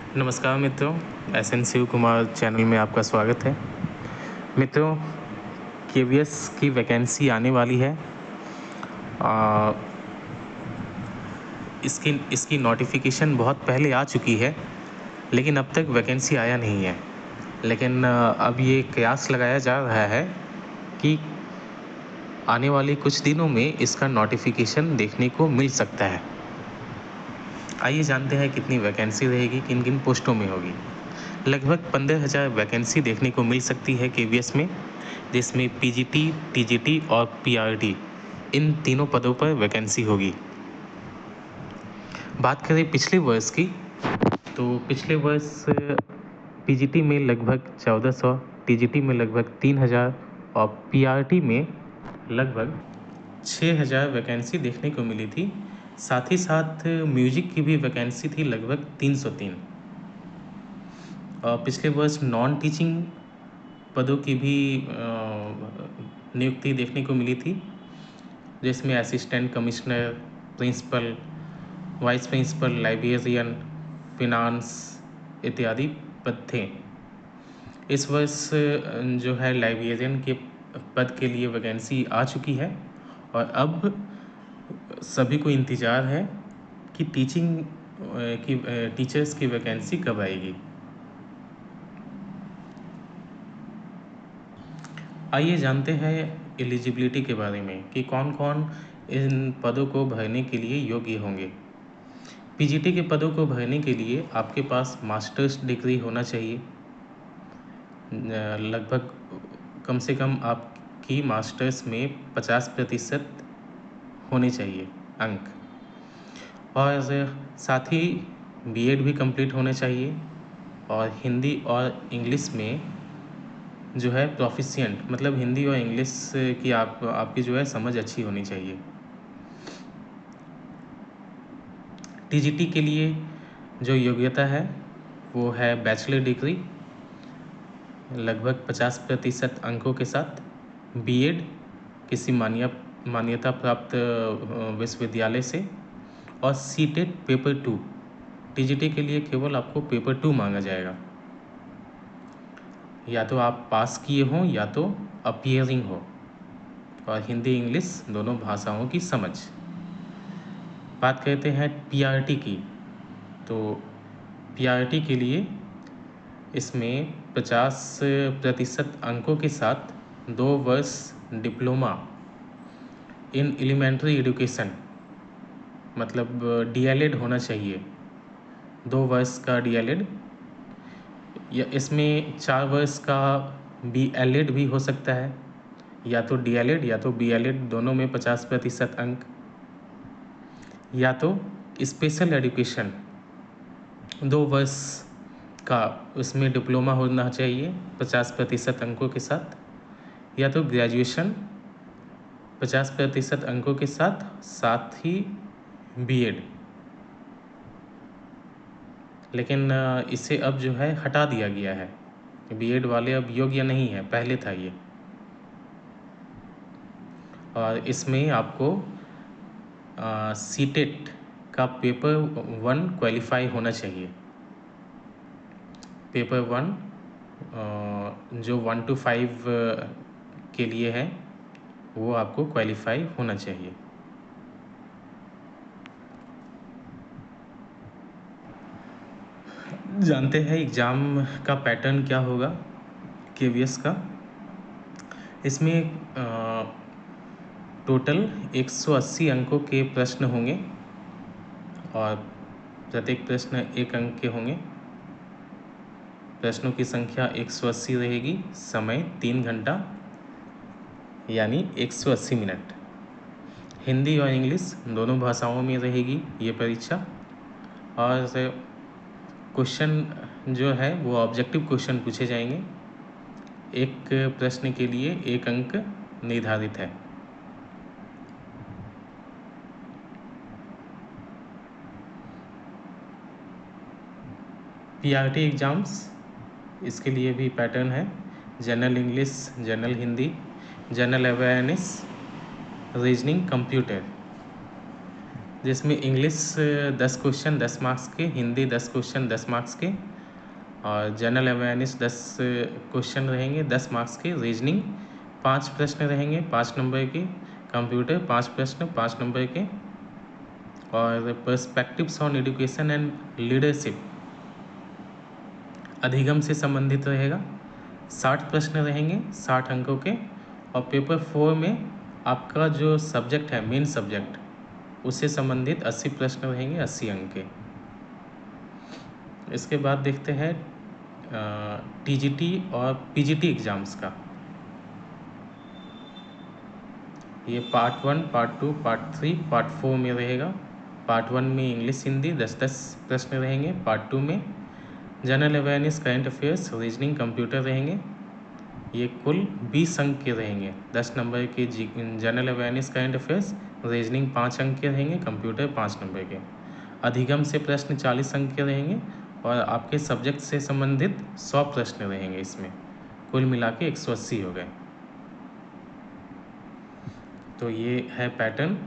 नमस्कार मित्रों, SN Shiv Kumar channel में आपका स्वागत है। मित्रों, केवीएस की वैकेंसी आने वाली है। आ, इसकी नोटिफिकेशन बहुत पहले आ चुकी है, लेकिन अब तक वैकेंसी आया नहीं है। लेकिन अब ये कयास लगाया जा रहा है कि आने वाले कुछ दिनों में इसका नोटिफिकेशन देखने को मिल सकता है। आइए जानते हैं कितनी वैकेंसी रहेगी, किन किन पोस्टों में होगी। लगभग 15,000 वैकेंसी देखने को मिल सकती है केवीएस में, जिसमें पीजीटी, टीजीटी और पीआरटी इन तीनों पदों पर वैकेंसी होगी। बात करें पिछले वर्ष की, तो पिछले वर्ष पीजीटी में लगभग 1400, टीजीटी में लगभग 3000 और पीआरटी में लगभग 6000 वैकेंसी देखने को मिली थी। साथ ही साथ म्यूजिक की भी वैकेंसी थी लगभग 303। पिछले वर्ष नॉन टीचिंग पदों की भी नियुक्ति देखने को मिली थी, जिसमें assistant commissioner, principal, vice principal, librarian, finance इत्यादि पद थे। इस वर्ष जो है लाइब्रेरियन के पद के लिए वैकेंसी आ चुकी है और अब सभी को इंतज़ार है कि टीचर्स की वैकेंसी कब आएगी। आइए जानते हैं एलिजिबिलिटी के बारे में कि कौन कौन इन पदों को भरने के लिए योग्य होंगे। पीजीटी के पदों को भरने के लिए आपके पास मास्टर्स डिग्री होना चाहिए। लगभग कम से कम आपकी मास्टर्स में 50% होने चाहिए अंक, और साथ ही बीएड भी कंप्लीट होना चाहिए और हिंदी और इंग्लिश में जो है प्रोफिशिएंट, मतलब हिंदी और इंग्लिश की आपकी जो है समझ अच्छी होनी चाहिए। टीजीटी के लिए जो योग्यता है वो है बैचलर डिग्री लगभग 50% अंकों के साथ, बीएड किसी मान्यता प्राप्त विश्वविद्यालय से, और सीटेट पेपर 2। टीजीटी के लिए केवल आपको पेपर 2 मांगा जाएगा, या तो आप पास किए हों या तो अपीयरिंग हो, और हिंदी इंग्लिश दोनों भाषाओं की समझ। बात करते हैं पीआरटी की, तो पीआरटी के लिए इसमें 50% अंकों के साथ 2 वर्ष डिप्लोमा इन एलिमेंट्री एजुकेशन, मतलब डीएलएड होना चाहिए, 2 वर्ष का डीएलएड, या इसमें 4 वर्ष का बीएलएड भी हो सकता है, या तो डीएलएड या तो बीएलएड, दोनों में 50% अंक, या तो स्पेशल एजुकेशन 2 वर्ष का, उसमें डिप्लोमा होना चाहिए 50% अंकों के साथ, या तो ग्रेजुएशन 50% अंकों के साथ, साथ ही बीएड। लेकिन इसे अब जो है हटा दिया गया है, बीएड वाले अब योग्य नहीं है, पहले था ये। और इसमें आपको सीटेट का पेपर 1 क्वालिफाई होना चाहिए। पेपर 1 जो 1 to 5 के लिए है, वो आपको क्वालिफाई होना चाहिए। जानते हैं एग्ज़ाम का पैटर्न क्या होगा केवीएस का। इसमें टोटल 180 अंकों के प्रश्न होंगे और प्रत्येक प्रश्न 1 अंक के होंगे। प्रश्नों की संख्या 180 रहेगी, समय 3 घंटा यानी 180 मिनट। हिंदी और इंग्लिश दोनों भाषाओं में रहेगी ये परीक्षा, और क्वेश्चन जो है वो ऑब्जेक्टिव क्वेश्चन पूछे जाएंगे। एक प्रश्न के लिए 1 अंक निर्धारित है। पीआरटी एग्ज़ाम्स, इसके लिए भी पैटर्न है। General English, general Hindi, general awareness, reasoning, computer. जिसमें इंग्लिश 10 क्वेश्चन 10 मार्क्स के, हिंदी 10 क्वेश्चन 10 मार्क्स के, और जनरल अवेयरनेस 10 क्वेश्चन रहेंगे 10 मार्क्स के, रीजनिंग 5 प्रश्न रहेंगे 5 नंबर के, कंप्यूटर 5 प्रश्न 5 नंबर के, और perspectives on education and leadership अधिगम से संबंधित रहेगा। 60 प्रश्न रहेंगे 60 अंकों के, और पेपर 4 में आपका जो सब्जेक्ट है मेन सब्जेक्ट उससे संबंधित 80 प्रश्न रहेंगे 80 अंक के। इसके बाद देखते हैं टीजीटी और पीजीटी एग्ज़ाम्स का। ये पार्ट 1 पार्ट 2 पार्ट 3 पार्ट 4 में रहेगा। पार्ट 1 में इंग्लिश हिंदी 10-10 प्रश्न रहेंगे। पार्ट 2 में general awareness current affairs reasoning computer रहेंगे। ये कुल 20 अंक के रहेंगे। 10 नंबर के general awareness current affairs, reasoning 5 अंक के रहेंगे, कंप्यूटर 5 नंबर के। अधिगम से प्रश्न 40 अंक के रहेंगे, और आपके सब्जेक्ट से संबंधित 100 प्रश्न रहेंगे इसमें। कुल मिला के 180 हो गए। तो ये है पैटर्न।